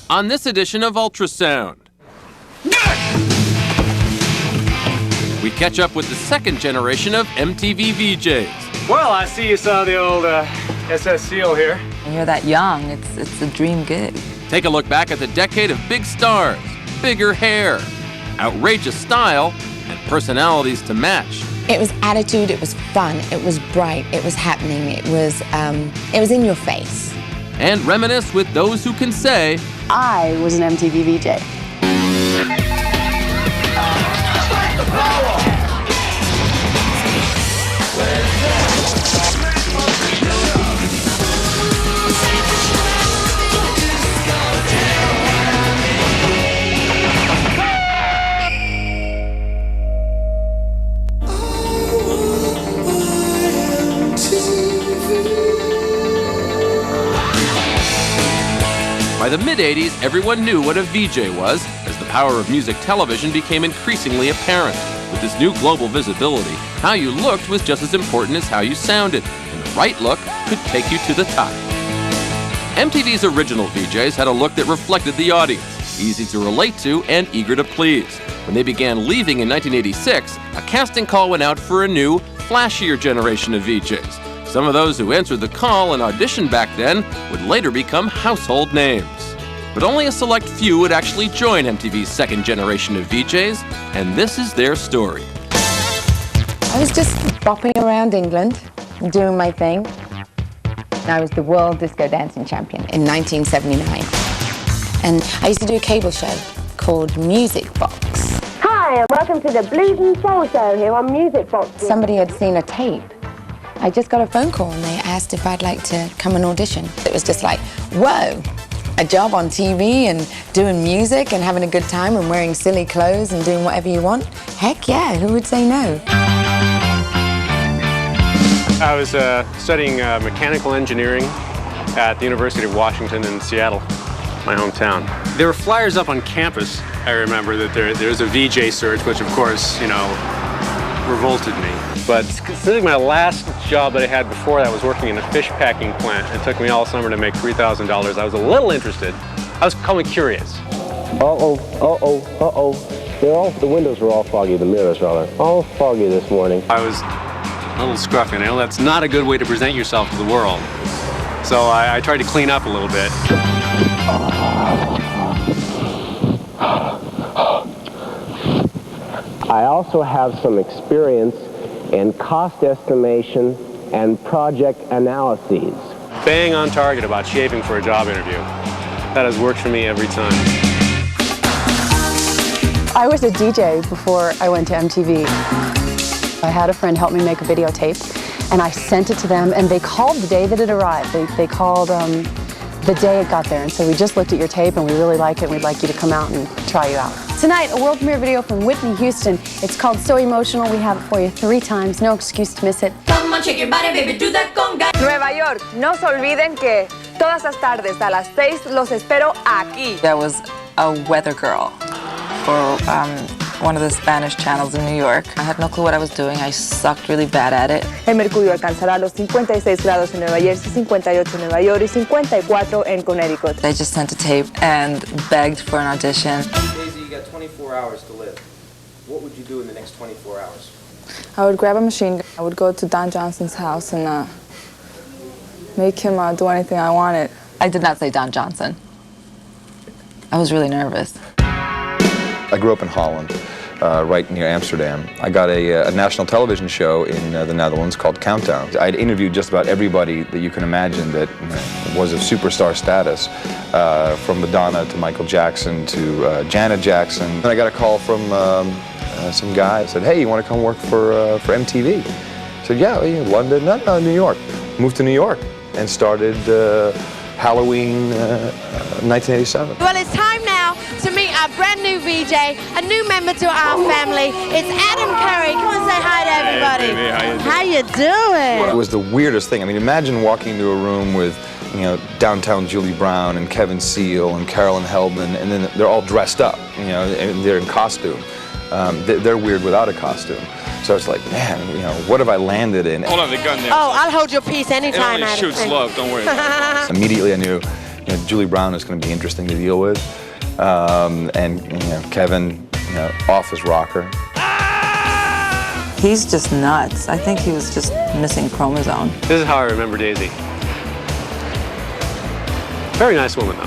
on this edition of Ultrasound. We catch up with the second generation of MTV VeeJays. Well, I see you saw the old SS Seal here. When you're that young, it's a dream gig. Take a look back at the decade of big stars, bigger hair, outrageous style, and personalities to match. It was attitude, it was fun, it was bright, it was happening, it was in your face. And reminisce with those who can say, I was an MTV VJ. By the mid-'80s, everyone knew what a VJ was, as the power of music television became increasingly apparent. With this new global visibility, how you looked was just as important as how you sounded, and the right look could take you to the top. MTV's original VJs had a look that reflected the audience, easy to relate to and eager to please. When they began leaving in 1986, a casting call went out for a new, flashier generation of VJs. Some of those who answered the call and auditioned back then would later become household names. But only a select few would actually join MTV's second generation of VJs, and this is their story. I was just bopping around England, doing my thing. I was the world disco dancing champion in 1979. And I used to do a cable show called Music Box. Hi, and welcome to the Blues and Soul Show here on Music Box. Somebody had seen a tape. I just got a phone call and they asked if I'd like to come and audition. It was just like, whoa, a job on TV and doing music and having a good time and wearing silly clothes and doing whatever you want? Heck yeah, who would say no? I was studying mechanical engineering at the University of Washington in Seattle, my hometown. There were flyers up on campus, I remember, that there was a VJ search, which of course, you know, revolted me. But considering my last job that I had before that was working in a fish packing plant, it took me all summer to make $3,000. I was a little interested. I was kind of curious. The windows were all foggy, the mirrors rather. All foggy this morning. I was a little scruffy, and I know that's not a good way to present yourself to the world. So I tried to clean up a little bit. I also have some experience in cost estimation and project analyses. Bang on target about shaping for a job interview. That has worked for me every time. I was a DJ before I went to MTV. I had a friend help me make a videotape, and I sent it to them, and they called the day that it arrived. They called the day it got there, and so we just looked at your tape, and we really like it, and we'd like you to come out and try you out. Tonight, a world premiere video from Whitney Houston. It's called So Emotional. We have it for you 3 times. No excuse to miss it. Come on, shake your body, baby, do that conga. Nueva York, no se olviden que todas las tardes a las 6 los espero aquí. I was a weather girl for one of the Spanish channels in New York. I had no clue what I was doing. I sucked really bad at it. El mercurio alcanzará los 56 grados en Nueva Jersey, 58 en Nueva York y 54 en Connecticut. They just sent a tape and begged for an audition. Daisy, you got 24 hours to live. What would you do in the next 24 hours? I would grab a machine gun. I would go to Don Johnson's house and make him do anything I wanted. I did not say Don Johnson. I was really nervous. I grew up in Holland, right near Amsterdam. I got a national television show in the Netherlands called Countdown. I'd interviewed just about everybody that you can imagine that was of superstar status, from Madonna to Michael Jackson to Janet Jackson. And I got a call from some guy, said, hey, you want to come work for MTV? I said, yeah, London, no, New York. Moved to New York and started Halloween 1987. Well, it's time now to meet our brand new VJ, a new member to our family. It's Adam Curry. Come on, say hi to everybody. Hey, baby, how you doing? It was the weirdest thing. I mean, imagine walking into a room with, you know, downtown Julie Brown and Kevin Seal and Caroline Heldman, and then they're all dressed up, you know, and they're in costume. They're weird without a costume. So it's like, man, you know, what have I landed in? Hold on, the gun there. Oh, I'll hold your piece anytime, It only Adam. shoots love, don't worry about it. Immediately I knew, Julie Brown is going to be interesting to deal with. And Kevin, office rocker. He's just nuts. I think he was just missing chromosome. This is how I remember Daisy. Very nice woman, though.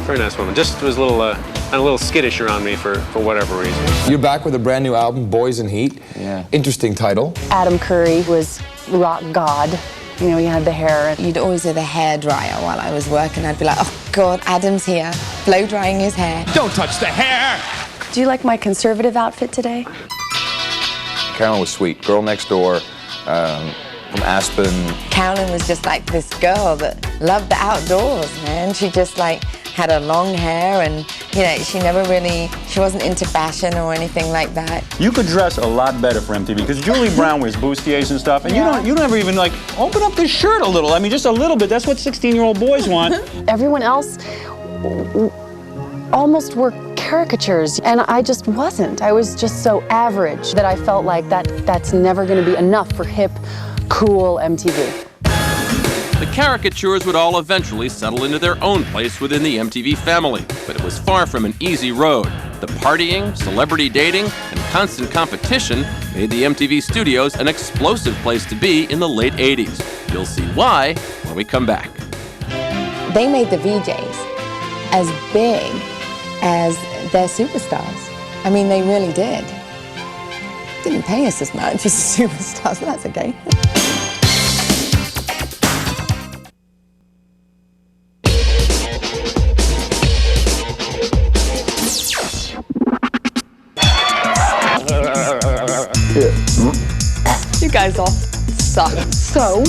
Very nice woman. Just was a little skittish around me for whatever reason. You're back with a brand new album, Boys in Heat. Yeah. Interesting title. Adam Curry was rock god. He had the hair. You'd always hear the hair dryer while I was working. I'd be like, oh God, Adam's here, blow drying his hair. Don't touch the hair! Do you like my conservative outfit today? Carolyn was sweet. Girl next door from Aspen. Carolyn was just like this girl that loved the outdoors, man. She just like had her long hair and, she wasn't into fashion or anything like that. You could dress a lot better for MTV because Julie Brown wears bustiers and stuff, and you don't ever even like open up this shirt a little. I mean, just a little bit. That's what 16-year-old boys want. Everyone else almost were caricatures, and I just wasn't. I was just so average that I felt like that's never going to be enough for hip, cool MTV. The caricatures would all eventually settle into their own place within the MTV family, but it was far from an easy road. The partying, celebrity dating, and constant competition made the MTV studios an explosive place to be in the late 80s. You'll see why when we come back. They made the VJs as big as their superstars. I mean, they really did. Didn't pay us as much as the superstars, but that's okay. You guys all suck. So,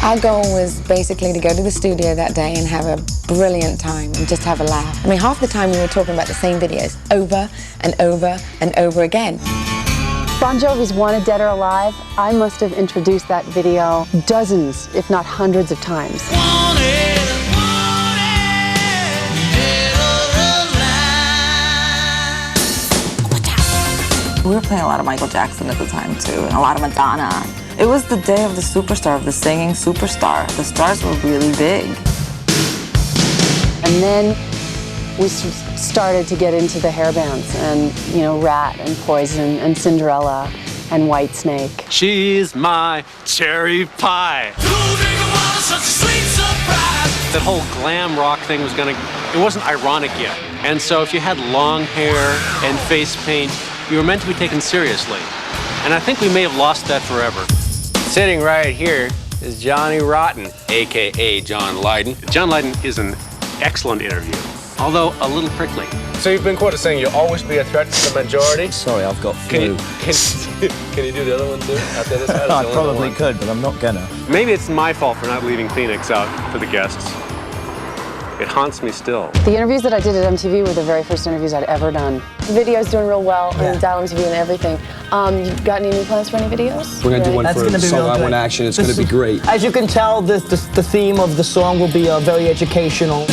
our goal was basically to go to the studio that day and have a brilliant time and just have a laugh. I mean, half the time we were talking about the same videos over and over and over again. Bon Jovi's Wanted Dead or Alive, I must have introduced that video dozens, if not hundreds of times. We were playing a lot of Michael Jackson at the time, too, and a lot of Madonna. It was the day of the superstar, of the singing superstar. The stars were really big. And then we started to get into the hair bands and, Rat and Poison and Cinderella and Whitesnake. She's my cherry pie. That whole glam rock thing it wasn't ironic yet. And so if you had long hair and face paint, you were meant to be taken seriously. And I think we may have lost that forever. Sitting right here is Johnny Rotten, AKA John Lydon. John Lydon is an excellent interview, although a little prickly. So you've been quoted saying you'll always be a threat to the majority? Sorry, I've got flu. Can you do the other one too? After this? I probably could, but I'm not gonna. Maybe it's my fault for not leaving Kleenex out for the guests. It haunts me still. The interviews that I did at MTV were the very first interviews I'd ever done. The video's doing real well, and Dial MTV and everything. You got any new plans for any videos? We're going to do one for Song I Want Action. It's going to be great. As you can tell, the theme of the song will be very educational.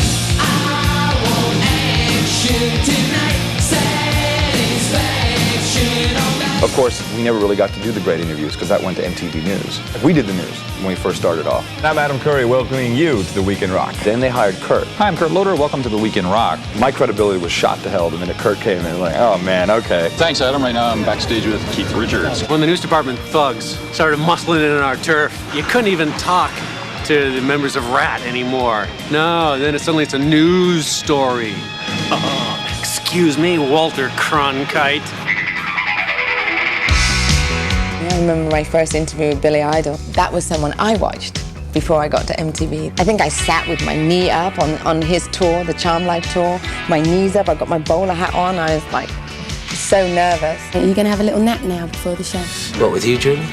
Of course, we never really got to do the great interviews because that went to MTV News. We did the news when we first started off. I'm Adam Curry, welcoming you to The Week in Rock. Then they hired Kurt. Hi, I'm Kurt Loder. Welcome to The Week in Rock. My credibility was shot to hell the minute Kurt came in. Like, oh man, okay. Thanks, Adam. Right now I'm backstage with Keith Richards. When the news department thugs started muscling in on our turf, you couldn't even talk to the members of Rat anymore. No, then suddenly it's a news story. Oh, excuse me, Walter Cronkite. I remember my first interview with Billy Idol. That was someone I watched before I got to MTV. I think I sat with my knee up on his tour, the Charm Life tour, my knees up, I got my bowler hat on, I was like so nervous. Are you going to have a little nap now before the show? What, with you, Julie?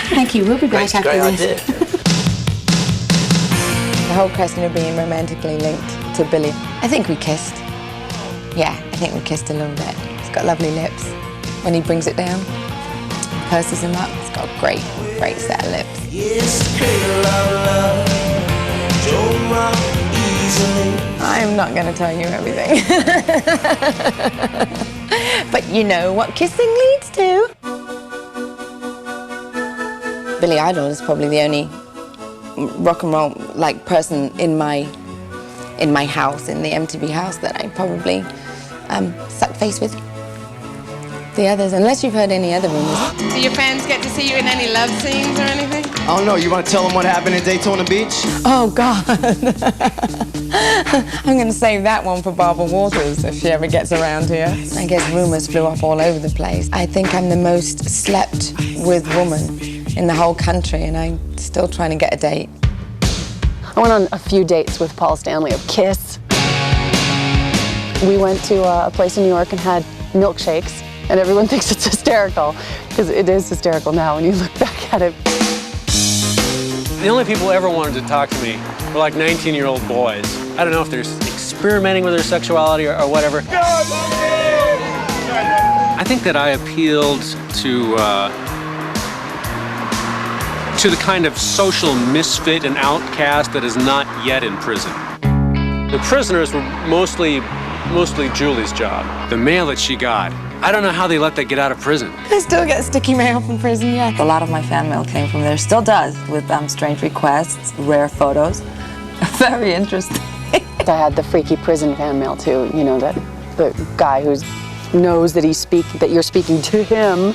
Thank you, we'll be back after this. The whole question of being romantically linked to Billy. I think we kissed. Yeah, I think we kissed a little bit. He's got lovely lips. When he brings it down, purses him up, it's got a great set of lips. I'm not going to tell you everything. But you know what kissing leads to. Billy Idol is probably the only rock and roll person in my in my house, in the MTV house, that I probably sucked face with the others, unless you've heard any other rumors. Do your fans get to see you in any love scenes or anything? I don't know. You want to tell them what happened in Daytona Beach? Oh, God. I'm going to save that one for Barbara Walters if she ever gets around here. I guess rumors flew up all over the place. I think I'm the most slept with woman in the whole country, and I'm still trying to get a date. I went on a few dates with Paul Stanley of Kiss. We went to a place in New York and had milkshakes, and everyone thinks it's hysterical, because it is hysterical now when you look back at it. The only people who ever wanted to talk to me were like 19-year-old boys. I don't know if they're experimenting with their sexuality or whatever. I think that I appealed to the kind of social misfit and outcast that is not yet in prison. The prisoners were mostly Julie's job. The mail that she got, I don't know how they let that get out of prison. I still get sticky mail from prison, yeah. A lot of my fan mail came from there, still does, with strange requests, rare photos. Very interesting. I had the freaky prison fan mail too, you know, the guy who knows that you're speaking to him,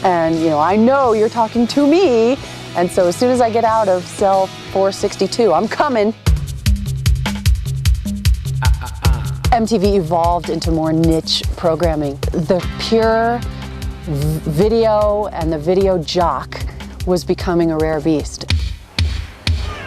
and you know, I know you're talking to me, and so as soon as I get out of cell 462, I'm coming. MTV evolved into more niche programming. The pure video and the video jock was becoming a rare beast.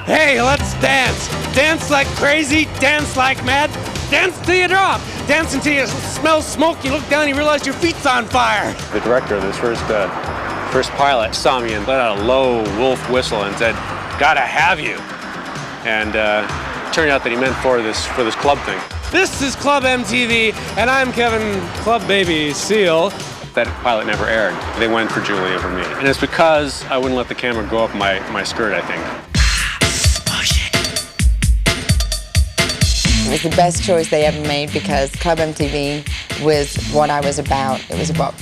Hey, let's dance. Dance like crazy, dance like mad. Dance till you drop. Dance until you smell smoke, you look down, you realize your feet's on fire. The director of this first pilot saw me and let out a low wolf whistle and said, "Gotta have you." And turned out that he meant for this club thing. This is Club MTV, and I'm Kevin Club Baby Seal. That pilot never aired. They went for Julie over me. And it's because I wouldn't let the camera go up my skirt, I think. It was the best choice they ever made, because Club MTV was what I was about. It was about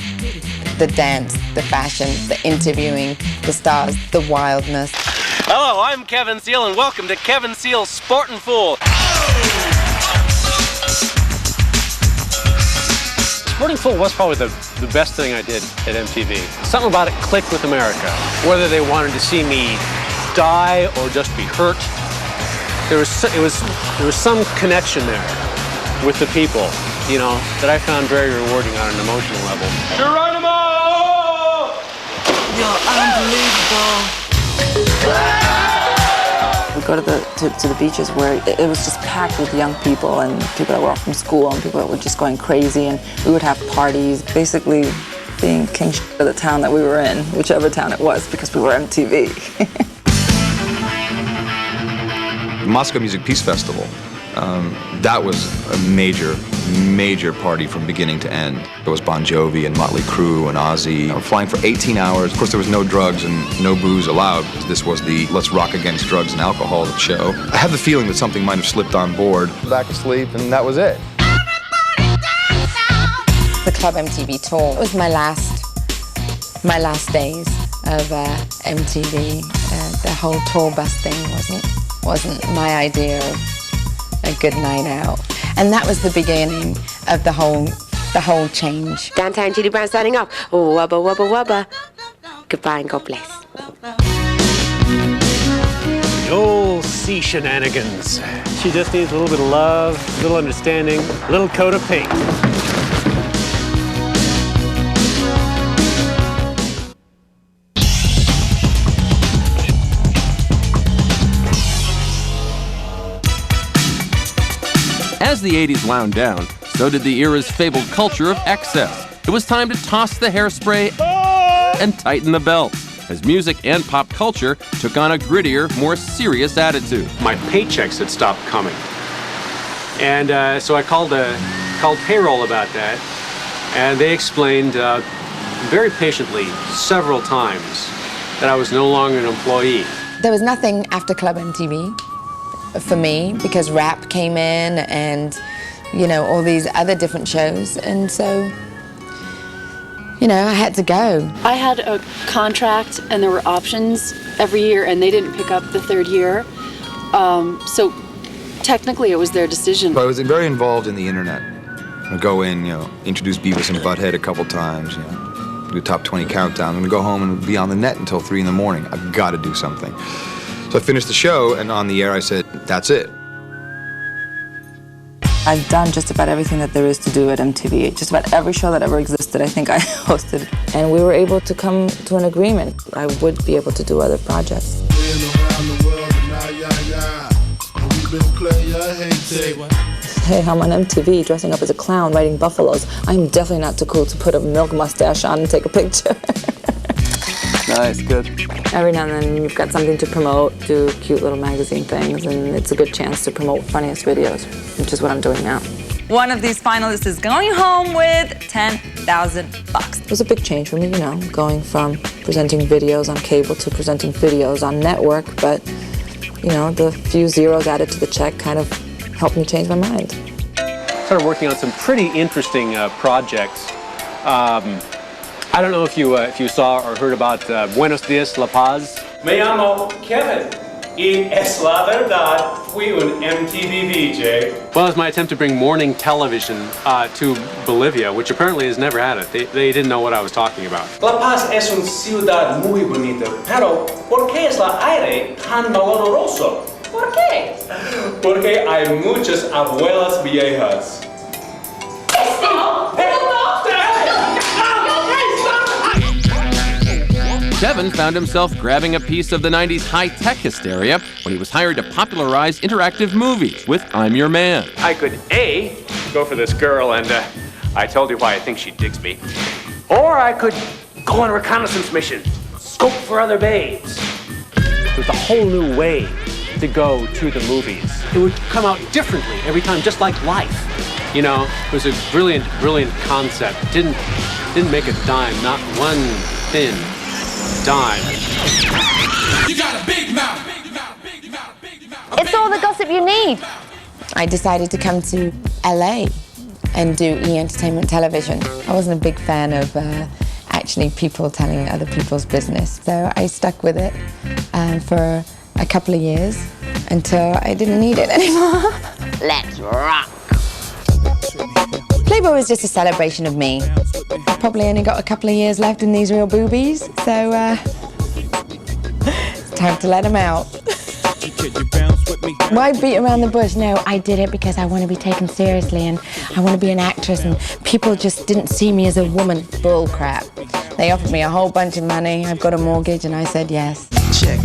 the dance, the fashion, the interviewing, the stars, the wildness. Hello, I'm Kevin Seal, and welcome to Kevin Seal's Sportin' Fool. Sporting Fool was probably the best thing I did at MTV. Something about it clicked with America. Whether they wanted to see me die or just be hurt, there was some connection there with the people, you know, that I found very rewarding on an emotional level. Geronimo! You're unbelievable. We go to the beaches where it was just packed with young people and people that were off from school and people that were just going crazy, and we would have parties, basically being king of the town that we were in, whichever town it was, because we were MTV. The Moscow Music Peace Festival, that was a major party from beginning to end. There was Bon Jovi and Motley Crue and Ozzy. Flying for 18 hours. Of course, there was no drugs and no booze allowed. This was the let's rock against drugs and alcohol show. I have the feeling that something might have slipped on board. Back asleep, and that was it. The Club MTV tour, it was my last days of MTV. The whole tour bus thing wasn't my idea of a good night out. And that was the beginning of the whole change. Downtown Julie Brown signing off. Wubba, wubba, wubba. Goodbye and God bless. The old sea shenanigans. She just needs a little bit of love, a little understanding, a little coat of paint. As the 80s wound down, so did the era's fabled culture of excess. It was time to toss the hairspray and tighten the belt, as music and pop culture took on a grittier, more serious attitude. My paychecks had stopped coming. And so I called payroll about that, and they explained very patiently several times that I was no longer an employee. There was nothing after Club MTV for me, because rap came in and, you know, all these other different shows, and so, you know, I had to go. I had a contract and there were options every year, and they didn't pick up the third year. So Technically, it was their decision. So I was very involved in the internet. I'd go in, introduce Beavis and Butthead a couple times, do a top 20 countdown. I'm gonna go home and be on the net until 3 in the morning. I've got to do something. So I finished the show, and on the air I said, that's it. I've done just about everything that there is to do at MTV. Just about every show that ever existed, I think I hosted. And we were able to come to an agreement. I would be able to do other projects. Hey, I'm on MTV dressing up as a clown riding buffaloes. I'm definitely not too cool to put a milk mustache on and take a picture. Nice, good. Every now and then you've got something to promote, do cute little magazine things, and it's a good chance to promote funniest videos, which is what I'm doing now. One of these finalists is going home with $10,000. It was a big change for me, going from presenting videos on cable to presenting videos on network, but, the few zeros added to the check kind of helped me change my mind. Started working on some pretty interesting projects. I don't know if you saw or heard about Buenos Dias, La Paz. Me llamo Kevin, y es la verdad, fui un MTV VJ. Well, it was my attempt to bring morning television to Bolivia, which apparently has never had it. They didn't know what I was talking about. La Paz es una ciudad muy bonita, pero ¿por qué es la aire tan maloloroso? ¿Por qué? Porque hay muchas abuelas viejas. Kevin found himself grabbing a piece of the 90s high-tech hysteria when he was hired to popularize interactive movies with I'm Your Man. I could A, go for this girl and I told you why I think she digs me. Or I could go on a reconnaissance mission, scope for other babes. There's a whole new way to go to the movies. It would come out differently every time, just like life. It was a brilliant, brilliant concept. Didn't make a dime, not one thin dime. You got a big mouth. It's all the gossip you need. I decided to come to LA and do E-Entertainment Television. I wasn't a big fan of actually people telling other people's business, so I stuck with it for a couple of years until I didn't need it anymore. Let's rock. Playboy was just a celebration of me. I've probably only got a couple of years left in these real boobies, so it's time to let them out. Why beat around the bush? No, I did it because I want to be taken seriously and I want to be an actress, and people just didn't see me as a woman. Bull crap. They offered me a whole bunch of money. I've got a mortgage and I said yes. Check.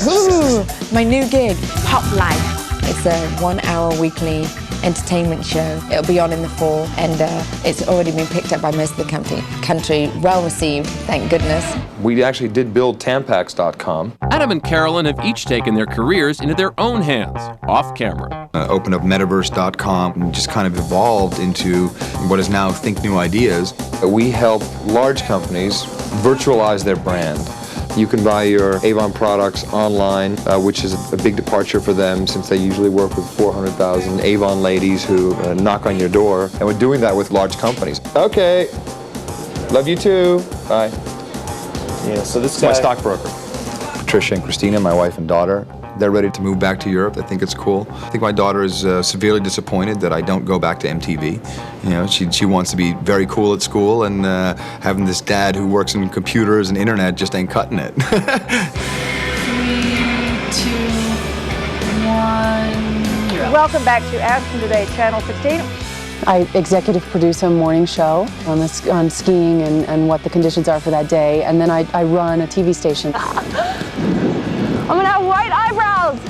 Woo! My new gig, Pop Life. It's a 1-hour weekly entertainment show. It'll be on in the fall, and it's already been picked up by most of the country. Well received, thank goodness. We actually did build Tampax.com. Adam and Caroline have each taken their careers into their own hands, off camera. Opened up Metaverse.com and just kind of evolved into what is now Think New Ideas. We help large companies virtualize their brand. You can buy your Avon products online, which is a big departure for them since they usually work with 400,000 Avon ladies who knock on your door. And we're doing that with large companies. Okay, love you too, bye. Yeah, so this is my stockbroker. Patricia and Christina, my wife and daughter, they're ready to move back to Europe. They think it's cool. I think my daughter is severely disappointed that I don't go back to MTV. She wants to be very cool at school, and having this dad who works in computers and internet just ain't cutting it. 3, 2, 1. Welcome back to Ashton Today, Channel 16. I executive produce a morning show on skiing and what the conditions are for that day, and then I run a TV station. I'm gonna have white eyebrows.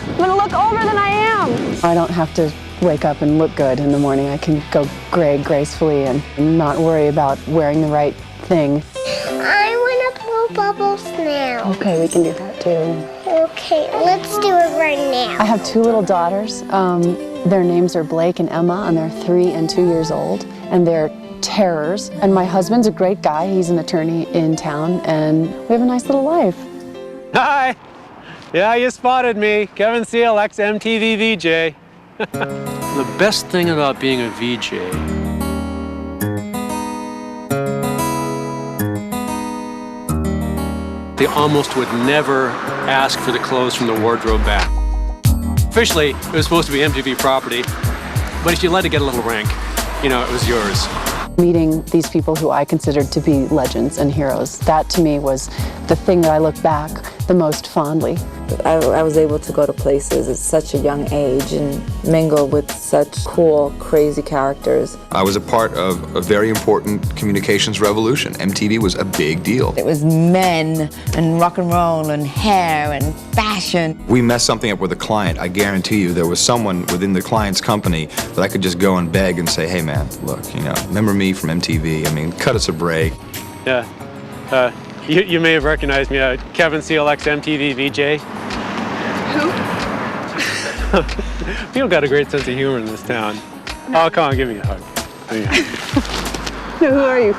I'm gonna look older than I am. I don't have to wake up and look good in the morning. I can go gray gracefully and not worry about wearing the right thing. I want to blow bubbles now. Okay, we can do that too. Okay, let's do it right now. I have 2 little daughters. Their names are Blake and Emma, and they're 3 and 2 years old, and they're terrors. And my husband's a great guy. He's an attorney in town, and we have a nice little life. Hi! Yeah, you spotted me. Kevin Seal, ex-MTV VJ. The best thing about being a VJ they almost would never ask for the clothes from the wardrobe back. Officially, it was supposed to be MTV property, but if you let it get a little rank, you know, it was yours. Meeting these people who I considered to be legends and heroes, that to me was the thing that I look back the most fondly. I was able to go to places at such a young age and mingle with such cool, crazy characters. I was a part of a very important communications revolution. MTV was a big deal. It was men and rock and roll and hair and fashion. We messed something up with a client. I guarantee you there was someone within the client's company that I could just go and beg and say, hey man, look, you know, remember me from MTV? I mean, cut us a break. Yeah. You may have recognized me, Kevin CLX MTV VJ. Who? People got a great sense of humor in this town. Oh, come on, give me a hug. Who are you?